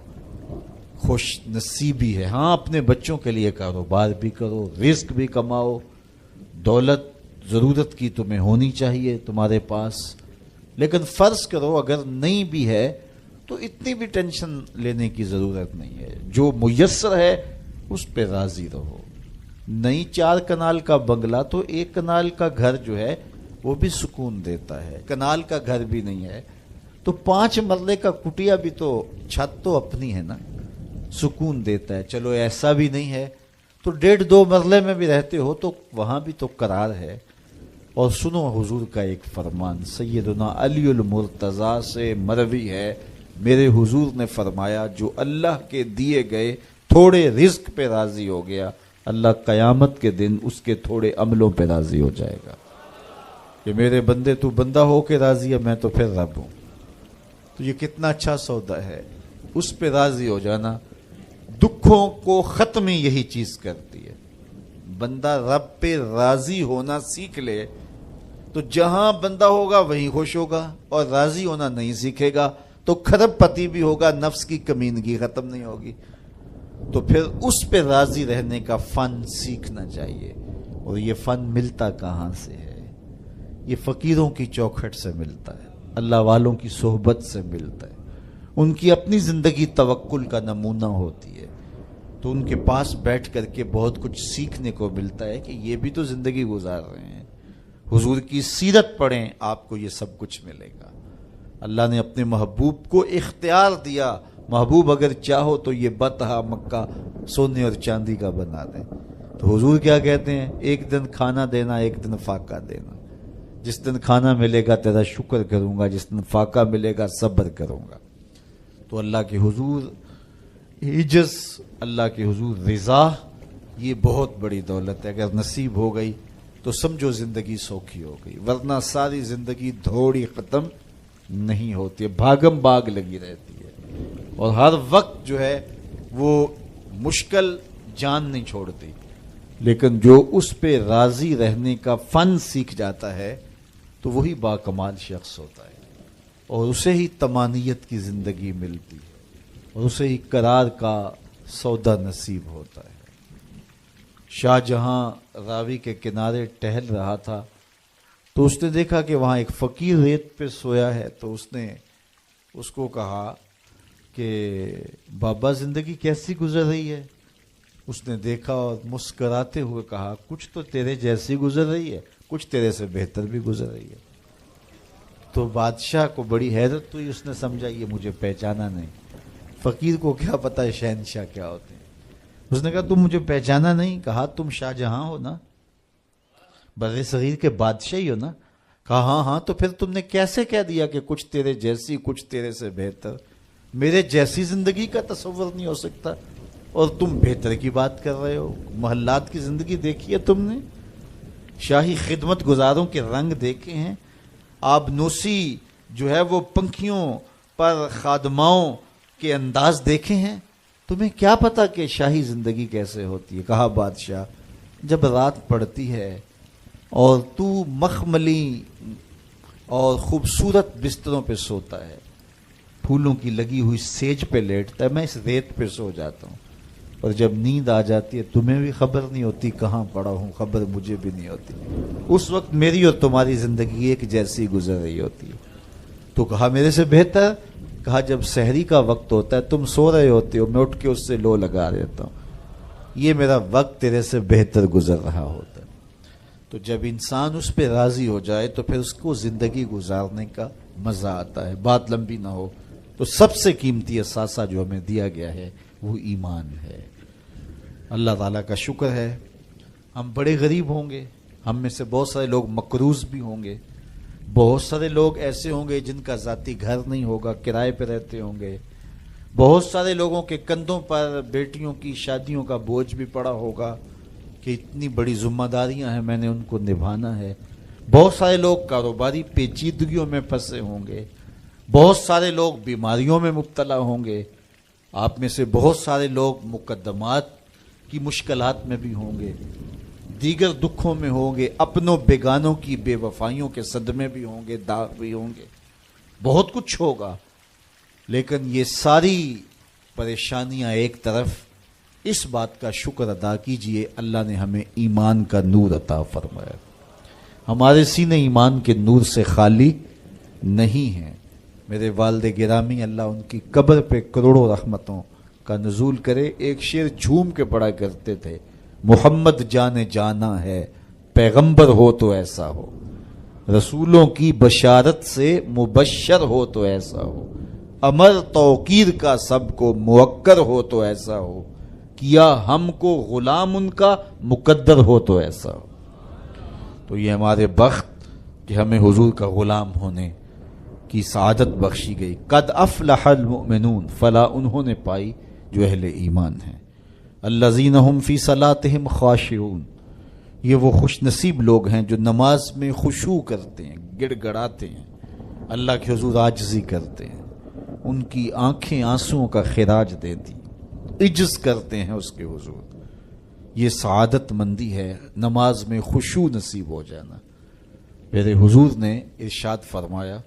خوش نصیبی ہے۔ ہاں اپنے بچوں کے لیے کاروبار بھی کرو، رزق بھی کماؤ، دولت ضرورت کی تمہیں ہونی چاہیے تمہارے پاس، لیکن فرض کرو اگر نہیں بھی ہے تو اتنی بھی ٹینشن لینے کی ضرورت نہیں ہے، جو میسر ہے اس پہ راضی رہو۔ نہیں 4 کنال کا بنگلہ تو 1 کنال کا گھر جو ہے وہ بھی سکون دیتا ہے، کنال کا گھر بھی نہیں ہے تو 5 مرلے کا کٹیا بھی تو چھت تو اپنی ہے نا، سکون دیتا ہے۔ چلو ایسا بھی نہیں ہے تو 1.5-2 مرلے میں بھی رہتے ہو تو وہاں بھی تو قرار ہے۔ اور سنو حضور کا ایک فرمان سیدنا علی المرتضیٰ سے مروی ہے، میرے حضور نے فرمایا جو اللہ کے دیے گئے تھوڑے رزق پہ راضی ہو گیا، اللہ قیامت کے دن اس کے تھوڑے عملوں پہ راضی ہو جائے گا کہ میرے بندے تو بندہ ہو کے راضی ہے، میں تو پھر رب ہوں۔ تو یہ کتنا اچھا سودا ہے، اس پہ راضی ہو جانا۔ دکھوں کو ختم یہی چیز کرتی ہے۔ بندہ رب پہ راضی ہونا سیکھ لے تو جہاں بندہ ہوگا وہیں خوش ہوگا، اور راضی ہونا نہیں سیکھے گا تو کھرب پتی بھی ہوگا، نفس کی کمینگی ختم نہیں ہوگی۔ تو پھر اس پہ راضی رہنے کا فن سیکھنا چاہیے۔ اور یہ فن ملتا کہاں سے ہے؟ یہ فقیروں کی چوکھٹ سے ملتا ہے، اللہ والوں کی صحبت سے ملتا ہے، ان کی اپنی زندگی توکل کا نمونہ ہوتی ہے تو ان کے پاس بیٹھ کر کے بہت کچھ سیکھنے کو ملتا ہے کہ یہ بھی تو زندگی گزار رہے ہیں۔ حضور کی سیرت پڑھیں، آپ کو یہ سب کچھ ملے گا۔ اللہ نے اپنے محبوب کو اختیار دیا، محبوب اگر چاہو تو یہ بطحا مکہ سونے اور چاندی کا بنا دیں۔ تو حضور کیا کہتے ہیں؟ ایک دن کھانا دینا، ایک دن فاقہ دینا۔ جس دن کھانا ملے گا تیرا شکر کروں گا، جس دن فاقہ ملے گا صبر کروں گا۔ تو اللہ کے حضور عجز، اللہ کے حضور رضا، یہ بہت بڑی دولت ہے۔ اگر نصیب ہو گئی تو سمجھو زندگی سوکھی ہو گئی، ورنہ ساری زندگی دھوڑی ختم نہیں ہوتی ہے، بھاگم باغ لگی رہتی ہے، اور ہر وقت جو ہے وہ مشکل جان نہیں چھوڑتی۔ لیکن جو اس پہ راضی رہنے کا فن سیکھ جاتا ہے تو وہی باکمال شخص ہوتا ہے، اور اسے ہی طمانیت کی زندگی ملتی ہے، اور اسے ہی قرار کا سودا نصیب ہوتا ہے۔ شاہ جہاں راوی کے کنارے ٹہل رہا تھا تو اس نے دیکھا کہ وہاں ایک فقیر ریت پہ سویا ہے، تو اس نے اس کو کہا کہ بابا زندگی کیسی گزر رہی ہے؟ اس نے دیکھا اور مسکراتے ہوئے کہا کچھ تو تیرے جیسی گزر رہی ہے، کچھ تیرے سے بہتر بھی گزر رہی ہے۔ تو بادشاہ کو بڑی حیرت ہوئی، اس نے سمجھا یہ مجھے پہچانا نہیں، فقیر کو کیا پتا ہے شہنشاہ کیا ہوتے ہیں۔ اس نے کہا تم مجھے پہچانا نہیں؟ کہا تم شاہ جہاں ہو نا، بر صغیر کے بادشاہ ہی ہو نا؟ کہا ہاں ہاں، تو پھر تم نے کیسے کہہ دیا کہ کچھ تیرے جیسی کچھ تیرے سے بہتر؟ میرے جیسی زندگی کا تصور نہیں ہو سکتا، اور تم بہتر کی بات کر رہے ہو۔ محلات کی زندگی دیکھی ہے تم نے؟ شاہی خدمت گزاروں کے رنگ دیکھے ہیں؟ آبنوسی جو ہے وہ پنکھیوں پر خادماؤں کے انداز دیکھے ہیں؟ تمہیں کیا پتا کہ شاہی زندگی کیسے ہوتی ہے؟ کہا بادشاہ جب رات پڑتی ہے اور تو مخملی اور خوبصورت بستروں پہ سوتا ہے، پھولوں کی لگی ہوئی سیج پہ لیٹتا ہے، میں اس ریت پہ سو جاتا ہوں، اور جب نیند آ جاتی ہے تمہیں بھی خبر نہیں ہوتی کہاں پڑا ہوں، خبر مجھے بھی نہیں ہوتی، اس وقت میری اور تمہاری زندگی ایک جیسی گزر رہی ہوتی ہے۔ تو کہا میرے سے بہتر؟ کہا جب سحری کا وقت ہوتا ہے تم سو رہے ہوتے ہو، میں اٹھ کے اس سے لو لگا دیتا ہوں، یہ میرا وقت تیرے سے بہتر گزر رہا ہوتا ہے۔ تو جب انسان اس پہ راضی ہو جائے تو پھر اس کو زندگی گزارنے کا مزہ آتا ہے۔ بات لمبی نہ ہو تو سب سے قیمتی اثاثہ جو ہمیں دیا گیا ہے وہ ایمان ہے۔ اللہ تعالیٰ کا شکر ہے، ہم بڑے غریب ہوں گے، ہم میں سے بہت سارے لوگ مقروض بھی ہوں گے، بہت سارے لوگ ایسے ہوں گے جن کا ذاتی گھر نہیں ہوگا، کرائے پہ رہتے ہوں گے، بہت سارے لوگوں کے کندھوں پر بیٹیوں کی شادیوں کا بوجھ بھی پڑا ہوگا کہ اتنی بڑی ذمہ داریاں ہیں، میں نے ان کو نبھانا ہے، بہت سارے لوگ کاروباری پیچیدگیوں میں پھنسے ہوں گے، بہت سارے لوگ بیماریوں میں مبتلا ہوں گے، آپ میں سے بہت سارے لوگ مقدمات کی مشکلات میں بھی ہوں گے، دیگر دکھوں میں ہوں گے، اپنوں بیگانوں کی بے وفائیوں کے صدمے بھی ہوں گے، داغ بھی ہوں گے، بہت کچھ ہوگا، لیکن یہ ساری پریشانیاں ایک طرف، اس بات کا شکر ادا کیجئے اللہ نے ہمیں ایمان کا نور عطا فرمایا۔ ہمارے سینے ایمان کے نور سے خالی نہیں ہیں۔ میرے والد گرامی اللہ ان کی قبر پہ کروڑوں رحمتوں کا نزول کرے، ایک شعر جھوم کے پڑھا کرتے تھے، محمد جان جانا ہے، پیغمبر ہو تو ایسا ہو، رسولوں کی بشارت سے مبشر ہو تو ایسا ہو، امر توقیر کا سب کو موقر ہو تو ایسا ہو، کیا ہم کو غلام ان کا مقدر ہو تو ایسا ہو۔ تو یہ ہمارے بخت کہ ہمیں حضور کا غلام ہونے کی سعادت بخشی گئی۔ قد افلح المؤمنون، فلاح انہوں نے پائی جو اہل ایمان ہیں۔ الذین هم فی صلاتہم خاشعون، یہ وہ خوش نصیب لوگ ہیں جو نماز میں خشوع کرتے ہیں، گڑ گڑاتے ہیں، اللہ کے حضور عاجزی کرتے ہیں، ان کی آنکھیں آنسوؤں کا خراج دیتی، عجز کرتے ہیں اس کے حضور۔ یہ سعادت مندی ہے، نماز میں خشوع نصیب ہو جانا۔ میرے حضور نے ارشاد فرمایا،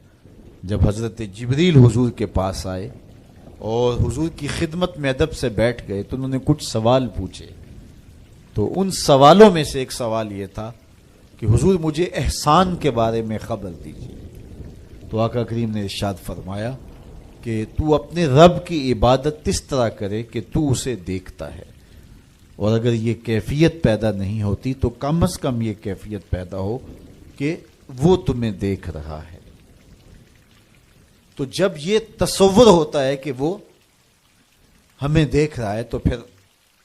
جب حضرت جبریل حضور کے پاس آئے اور حضور کی خدمت میں ادب سے بیٹھ گئے تو انہوں نے کچھ سوال پوچھے، تو ان سوالوں میں سے ایک سوال یہ تھا کہ حضور مجھے احسان کے بارے میں خبر دیجیے۔ تو آقا کریم نے ارشاد فرمایا کہ تو اپنے رب کی عبادت اس طرح کرے کہ تو اسے دیکھتا ہے، اور اگر یہ کیفیت پیدا نہیں ہوتی تو کم از کم یہ کیفیت پیدا ہو کہ وہ تمہیں دیکھ رہا ہے۔ تو جب یہ تصور ہوتا ہے کہ وہ ہمیں دیکھ رہا ہے تو پھر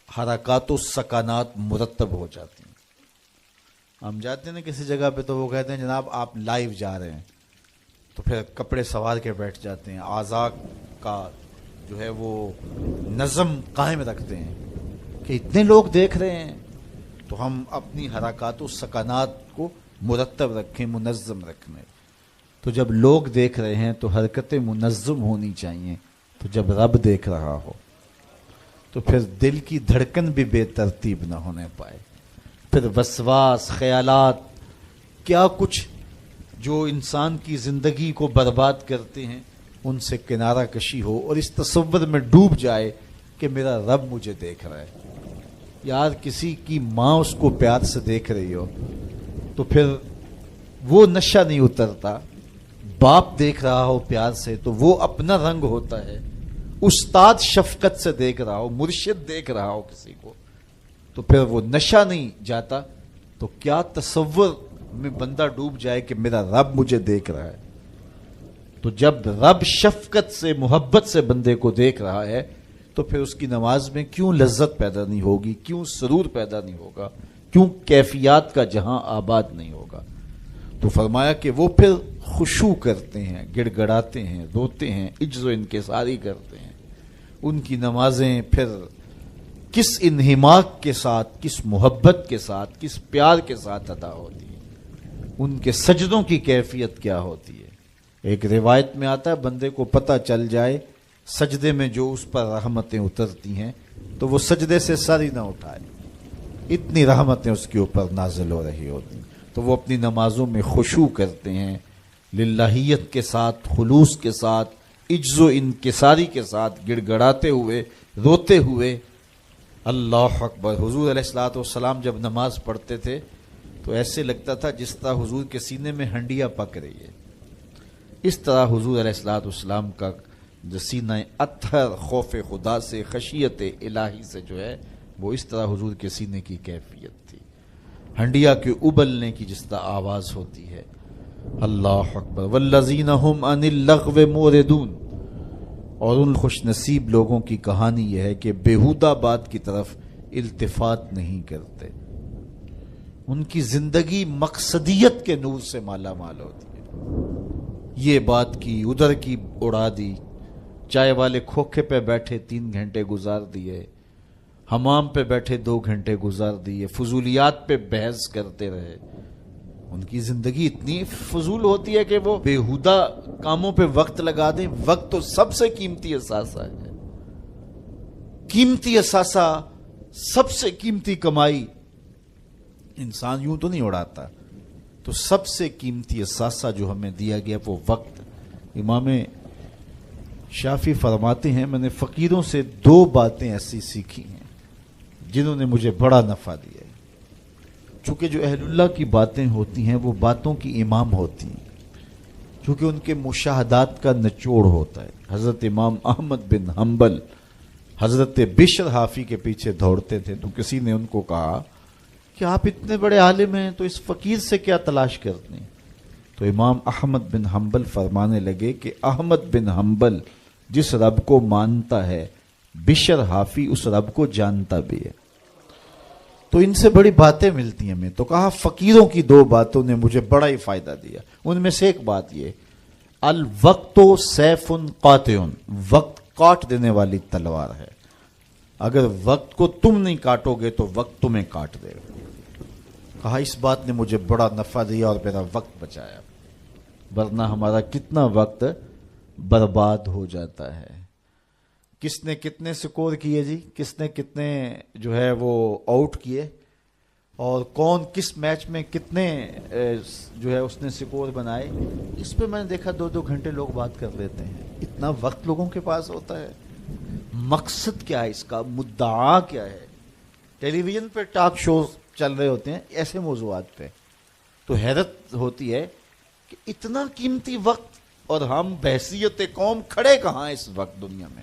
حرکات و سکانات مرتب ہو جاتی ہیں۔ ہم جاتے ہیں نا کسی جگہ پہ تو وہ کہتے ہیں جناب آپ لائیو جا رہے ہیں، تو پھر کپڑے سوار کے بیٹھ جاتے ہیں، اعضاء کا جو ہے وہ نظم قائم رکھتے ہیں کہ اتنے لوگ دیکھ رہے ہیں تو ہم اپنی حرکات و سکانات کو مرتب رکھیں، منظم رکھیں۔ تو جب لوگ دیکھ رہے ہیں تو حرکتیں منظم ہونی چاہیے، تو جب رب دیکھ رہا ہو تو پھر دل کی دھڑکن بھی بے ترتیب نہ ہونے پائے، پھر وسواس، خیالات، کیا کچھ جو انسان کی زندگی کو برباد کرتے ہیں ان سے کنارہ کشی ہو، اور اس تصور میں ڈوب جائے کہ میرا رب مجھے دیکھ رہا ہے۔ یار کسی کی ماں اس کو پیار سے دیکھ رہی ہو تو پھر وہ نشہ نہیں اترتا، باپ دیکھ رہا ہو پیار سے تو وہ اپنا رنگ ہوتا ہے، استاد شفقت سے دیکھ رہا ہو، مرشد دیکھ رہا ہو کسی کو تو پھر وہ نشہ نہیں جاتا، تو کیا تصور میں بندہ ڈوب جائے کہ میرا رب مجھے دیکھ رہا ہے۔ تو جب رب شفقت سے، محبت سے بندے کو دیکھ رہا ہے تو پھر اس کی نماز میں کیوں لذت پیدا نہیں ہوگی، کیوں سرور پیدا نہیں ہوگا، کیوں کیفیات کا جہاں آباد نہیں ہوگا۔ تو فرمایا کہ وہ پھر خشوع کرتے ہیں، گڑ گڑاتے ہیں، روتے ہیں، عجز و انکساری کرتے ہیں۔ ان کی نمازیں پھر کس انہماک کے ساتھ، کس محبت کے ساتھ، کس پیار کے ساتھ ادا ہوتی ہیں، ان کے سجدوں کی کیفیت کیا ہوتی ہے۔ ایک روایت میں آتا ہے بندے کو پتہ چل جائے سجدے میں جو اس پر رحمتیں اترتی ہیں تو وہ سجدے سے سر ہی نہ اٹھائے، اتنی رحمتیں اس کے اوپر نازل ہو رہی ہوتی ہیں۔ تو وہ اپنی نمازوں میں خشوع کرتے ہیں، للہیت کے ساتھ، خلوص کے ساتھ، عجز و انکساری کے ساتھ، گڑ گڑاتے ہوئے، روتے ہوئے۔ اللہ اکبر۔ حضور علیہ الصلوۃ والسلام جب نماز پڑھتے تھے تو ایسے لگتا تھا جس طرح حضور کے سینے میں ہنڈیا پک رہی ہے، اس طرح حضور علیہ الصلوۃ والسلام کا جو سینہ اطہر خوف خدا سے، خشیت الہی سے جو ہے وہ اس طرح حضور کے سینے کی کیفیت تھی، ہنڈیا کے ابلنے کی جس طرح آواز ہوتی ہے۔ اللہ اکبر۔ والذین هم عن اللغو معرضون، اور ان خوش نصیب لوگوں کی کہانی یہ ہے کہ بیہودہ بات کی طرف التفات نہیں کرتے، ان کی زندگی مقصدیت کے نور سے مالا مال ہوتی ہے۔ یہ بات کی، ادھر کی اڑا دی، چائے والے کھوکھے پہ بیٹھے 3 گھنٹے گزار دیے، حمام پہ بیٹھے 2 گھنٹے گزار دیے، فضولیات پہ بحث کرتے رہے۔ ان کی زندگی اتنی فضول ہوتی ہے کہ وہ بیہودہ کاموں پہ وقت لگا دیں۔ وقت تو سب سے قیمتی اثاثہ ہے، قیمتی اثاثہ، سب سے قیمتی کمائی انسان یوں تو نہیں اڑاتا. تو سب سے قیمتی اثاثہ جو ہمیں دیا گیا وہ وقت. امام شافعی فرماتے ہیں میں نے فقیروں سے 2 باتیں ایسی سیکھی ہیں جنہوں نے مجھے بڑا نفع دیا ہے. چونکہ جو اہل اللہ کی باتیں ہوتی ہیں وہ باتوں کی امام ہوتی ہیں, چونکہ ان کے مشاہدات کا نچوڑ ہوتا ہے. حضرت امام احمد بن حنبل حضرت بشر حافی کے پیچھے دوڑتے تھے, تو کسی نے ان کو کہا کہ آپ اتنے بڑے عالم ہیں تو اس فقیر سے کیا تلاش کرتے ہیں؟ تو امام احمد بن حنبل فرمانے لگے کہ احمد بن حنبل جس رب کو مانتا ہے بشر حافی اس رب کو جانتا بھی ہے. تو ان سے بڑی باتیں ملتی ہیں ہمیں. تو کہا فقیروں کی 2 باتوں نے مجھے بڑا ہی فائدہ دیا. ان میں سے ایک بات یہ, الوقت سیف قاطع, وقت کاٹ دینے والی تلوار ہے. اگر وقت کو تم نہیں کاٹو گے تو وقت تمہیں کاٹ دے گا. کہا اس بات نے مجھے بڑا نفع دیا اور میرا وقت بچایا, ورنہ ہمارا کتنا وقت برباد ہو جاتا ہے. کس نے کتنے سکور کیے جی, کس نے کتنے جو ہے وہ آؤٹ کیے, اور کون کس میچ میں کتنے جو ہے اس نے سکور بنائے, اس پہ میں نے دیکھا 2-2 گھنٹے لوگ بات کر لیتے ہیں. اتنا وقت لوگوں کے پاس ہوتا ہے. مقصد کیا ہے اس کا, مدعا کیا ہے؟ ٹیلی ویژن پہ ٹاک شوز چل رہے ہوتے ہیں ایسے موضوعات پہ, تو حیرت ہوتی ہے کہ اتنا قیمتی وقت اور ہم بحیثیت قوم کھڑے کہاں اس وقت دنیا میں,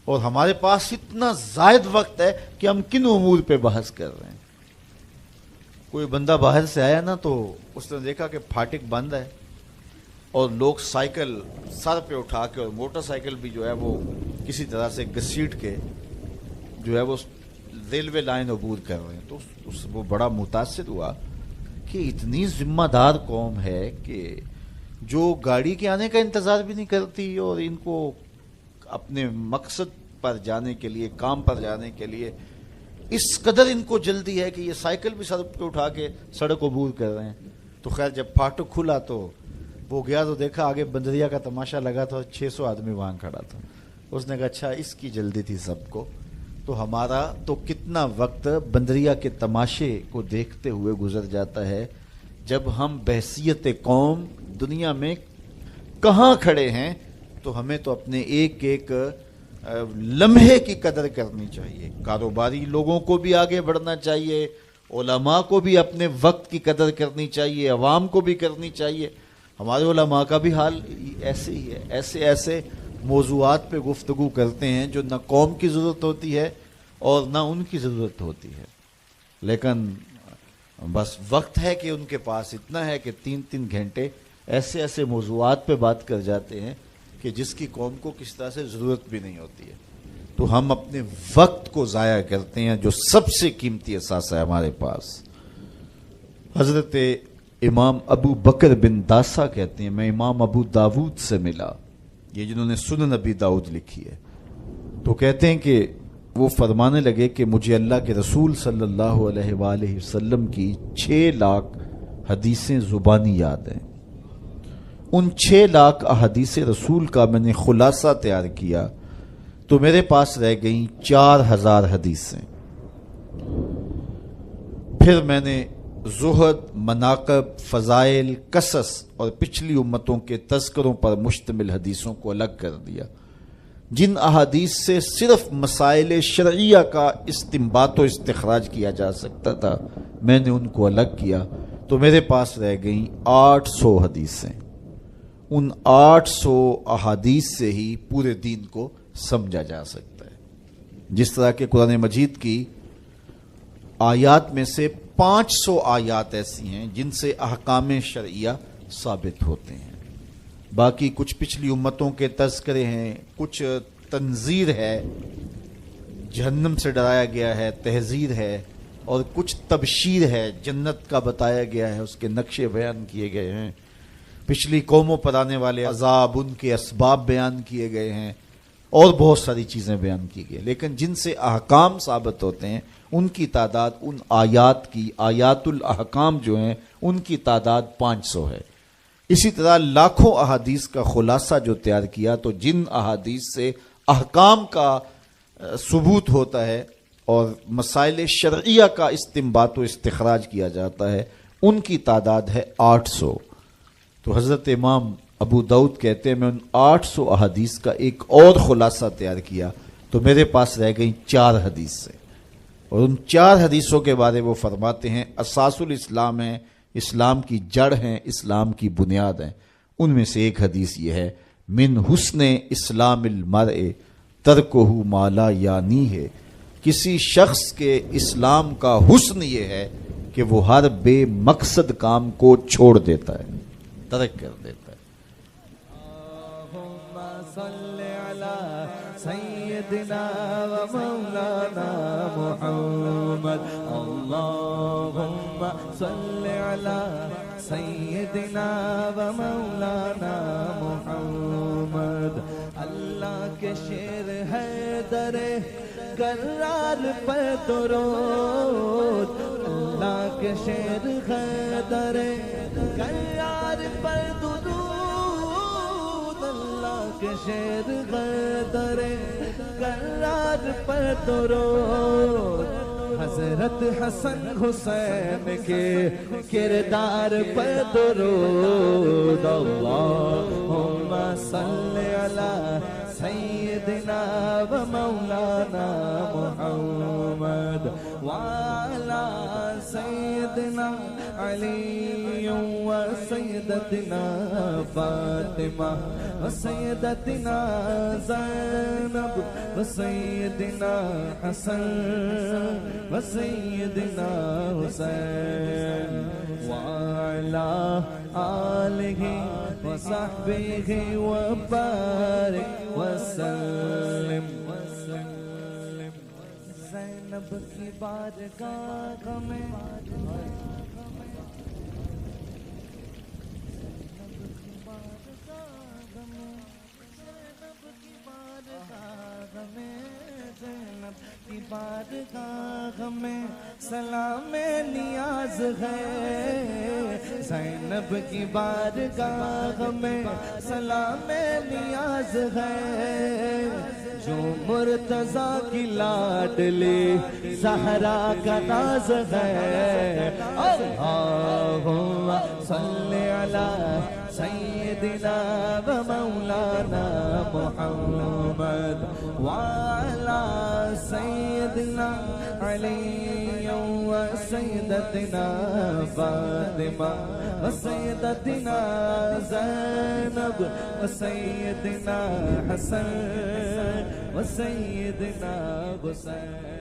اور ہمارے پاس اتنا زائد وقت ہے کہ ہم کن امور پہ بحث کر رہے ہیں. کوئی بندہ باہر سے آیا نا تو اس نے دیکھا کہ پھاٹک بند ہے اور لوگ سائیکل سر پہ اٹھا کے اور موٹر سائیکل بھی جو ہے وہ کسی طرح سے گھسیٹ کے جو ہے وہ ریلوے لائن عبور کر رہے ہیں. تو وہ بڑا متاثر ہوا کہ اتنی ذمہ دار قوم ہے کہ جو گاڑی کے آنے کا انتظار بھی نہیں کرتی, اور ان کو اپنے مقصد پر جانے کے لیے, کام پر جانے کے لیے اس قدر ان کو جلدی ہے کہ یہ سائیکل بھی سڑک پہ اٹھا کے سڑک عبور کر رہے ہیں. تو خیر جب پھاٹک کھلا تو وہ گیا تو دیکھا آگے بندریا کا تماشا لگا تھا, 600 آدمی وہاں کھڑا تھا. اس نے کہا اچھا اس کی جلدی تھی سب کو. تو ہمارا تو کتنا وقت بندریا کے تماشے کو دیکھتے ہوئے گزر جاتا ہے, جب ہم بحیثیت قوم دنیا میں کہاں کھڑے ہیں. تو ہمیں تو اپنے ایک ایک لمحے کی قدر کرنی چاہیے. کاروباری لوگوں کو بھی آگے بڑھنا چاہیے, علماء کو بھی اپنے وقت کی قدر کرنی چاہیے, عوام کو بھی کرنی چاہیے. ہمارے علماء کا بھی حال ایسے ہی ہے. ایسے ایسے موضوعات پہ گفتگو کرتے ہیں جو نہ قوم کی ضرورت ہوتی ہے اور نہ ان کی ضرورت ہوتی ہے, لیکن بس وقت ہے کہ ان کے پاس اتنا ہے کہ 3-3 گھنٹے ایسے ایسے موضوعات پہ بات کر جاتے ہیں کہ جس کی قوم کو کس طرح سے ضرورت بھی نہیں ہوتی ہے. تو ہم اپنے وقت کو ضائع کرتے ہیں جو سب سے قیمتی اثاثہ ہے ہمارے پاس. حضرت امام ابو بکر بن داسا کہتے ہیں میں امام ابو داود سے ملا, یہ جنہوں نے سنن ابی داؤد لکھی ہے. تو کہتے ہیں کہ وہ فرمانے لگے کہ مجھے اللہ کے رسول صلی اللہ علیہ وآلہ وسلم کی 6 لاکھ حدیثیں زبانی یاد ہیں. ان 6 لاکھ احادیث رسول کا میں نے خلاصہ تیار کیا تو میرے پاس رہ گئیں 4000 حدیثیں. پھر میں نے زہد, مناقب, فضائل, قصص اور پچھلی امتوں کے تذکروں پر مشتمل حدیثوں کو الگ کر دیا. جن احادیث سے صرف مسائل شرعیہ کا استنباط و استخراج کیا جا سکتا تھا میں نے ان کو الگ کیا تو میرے پاس رہ گئیں 800 حدیثیں. ان 800 احادیث سے ہی پورے دین کو سمجھا جا سکتا ہے. جس طرح کہ قرآن مجید کی آیات میں سے 500 آیات ایسی ہیں جن سے احکام شرعیہ ثابت ہوتے ہیں. باقی کچھ پچھلی امتوں کے تذکرے ہیں, کچھ تنذیر ہے, جہنم سے ڈرایا گیا ہے, تحذیر ہے, اور کچھ تبشیر ہے, جنت کا بتایا گیا ہے, اس کے نقشے بیان کیے گئے ہیں. پچھلی قوموں پر آنے والے عذاب, ان کے اسباب بیان کیے گئے ہیں, اور بہت ساری چیزیں بیان کی گئی. لیکن جن سے احکام ثابت ہوتے ہیں ان کی تعداد, ان آیات کی, آیات الاحکام جو ہیں ان کی تعداد 500 ہے. اسی طرح لاکھوں احادیث کا خلاصہ جو تیار کیا تو جن احادیث سے احکام کا ثبوت ہوتا ہے اور مسائل شرعیہ کا استنباط و استخراج کیا جاتا ہے، ان کی تعداد ہے 800۔ تو حضرت امام ابو داؤد کہتے ہیں میں ان 800 احادیث کا ایک اور خلاصہ تیار کیا تو میرے پاس رہ گئی 4 حدیث سے، اور ان 4 حدیثوں کے بارے وہ فرماتے ہیں اساس الاسلام ہیں، اسلام کی جڑ ہیں، اسلام کی بنیاد ہیں۔ ان میں سے ایک حدیث یہ ہے من حسن اسلام المرء ترکہ ما لا یعنی ہے، کسی شخص کے اسلام کا حسن یہ ہے کہ وہ ہر بے مقصد کام کو چھوڑ دیتا ہے، ترک کر دیتا ہے۔ اللہم صل علی سیدنا و مولانا محمد، اللہم صل علی سیدنا و مولانا محمد۔ اللہ کے شیر ہے در کرار پر درود، اللہ کے شیر ہے در کرار پر درود، اللہ کے شیر ہے در کرار پر درود۔ حضرت حسن حسین کے کردار پر درود، اللہم صل علی سیدنا و مولانا محمد وعلی سیدنا علی و سیدتنا فاطمہ و سیدتنا زینب و سیدنا حسن و سیدنا حسین وعلی آلہ و صحبہ و بارک وسلم۔ زینب کی بارگاہ میں کی بارگاہ میں سلام نیاز ہے، زینب کی بارگاہ میں سلام نیاز ہے، جو مرتضیٰ کی لاڈلی زہرا کا ناز ہے۔ اللہم صل علی سیدنا و مولانا محمد وعلی سیدنا علی و سیدتنا فاطمہ و سیدتنا زینب و سیدنا حسن و سیدنا حسین۔